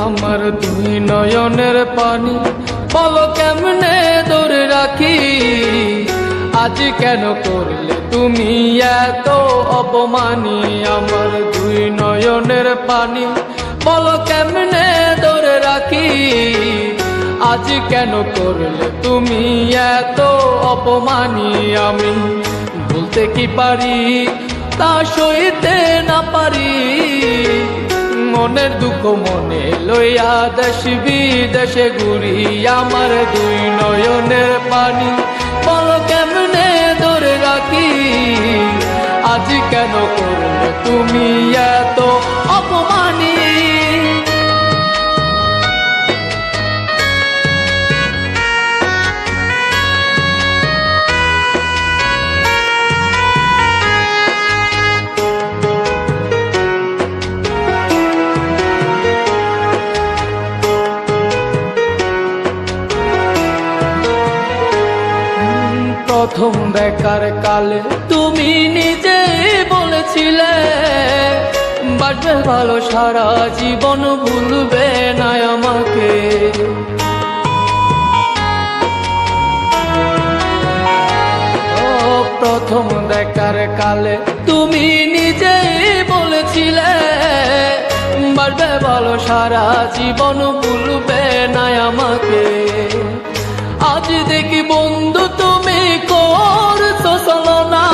আমার দুই নয়নের পানি বলো কেমনে ধরে রাখি। আজ কেন করলে তুমি এত অপমানি। আমার দুই নয়নের পানি বলো কেমনে ধরে রাখি। আজ কেন করলে তুমি এত অপমানি। আমি বলতে কি পারি তা সইতে না পারি। মনের দুঃখ মনে লইয়া দেশ বিদেশে ঘুরি। আমার দুই নয়নের পানি বলো কেমনে ধরে রাখি। আজ কেন করলে তুমি এত অপমানি। প্রথম দেখার কালে তুমি নিজে বলেছিলে বাঁচবে ভালো সারা জীবন, ভুলবে না আমাকে। প্রথম দেখার কালে তুমি নিজে বলেছিলে বাঁচবে ভালো সারা জীবন, ভুলবে না আমাকে। আজ দেখি বন্ধু তুমি করছো ছলনা।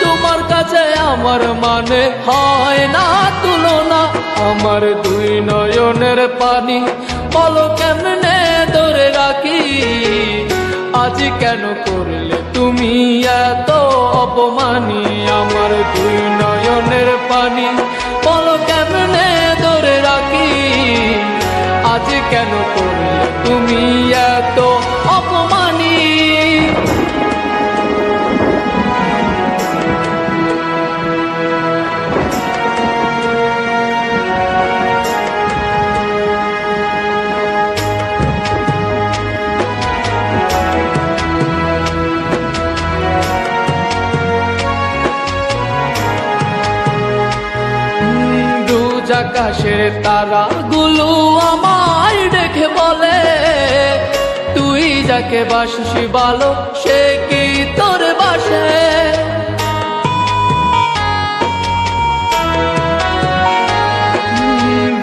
তোমার কাছে আমার মানে হয় না তুলনা। আমার দুই নয়নের পানি বলো কেমনে ধরে রাখি। আজ কেন করলে তুমি এত অপমানি। আমার দুই নয়নের পানি বলো কেমনে ধরে রাখি। আজ কেন করলে তুমি এত অপমানি। আকাশের তারা গুলো আমায় দেখে বলে তুই যাকে বাসিস ভালো সে কি তোর বাসে।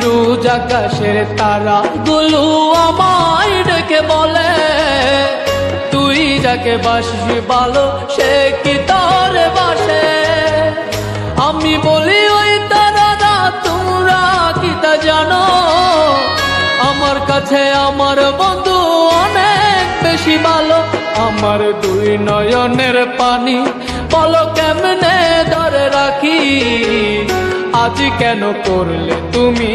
রোজ আকাশের তারা গুলো আমায় দেখে বলে তুই যাকে বাসিস ভালো সে কি তোর বাসে। আমি বলি ওই তারা তোমরা কি তা জানো। আমার কাছে আমার বন্ধু অনেক বেশি ভালো। আমার দুই নয়নের পানি বলো কেমনে ধরে রাখি। আজ কেন করলে তুমি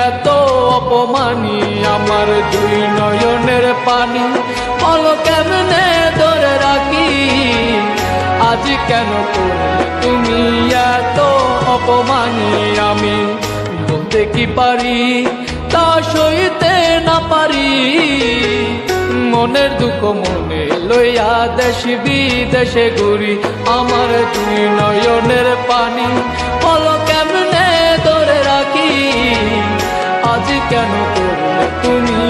এত অপমানি। আমার দুই নয়নের পানি বলো কেমনে ধরে রাখি। আজ কেন করলে তুমি এত অপমানি। আমি বলতে কি পারি তা সইতে না পারি। মনের দুঃখ মনে লইয়া দেশ বিদেশে ঘুরি। আমার দুই নয়নের পানি বলো কেমনে ধরে রাখি। আজ কেন করলে তুমি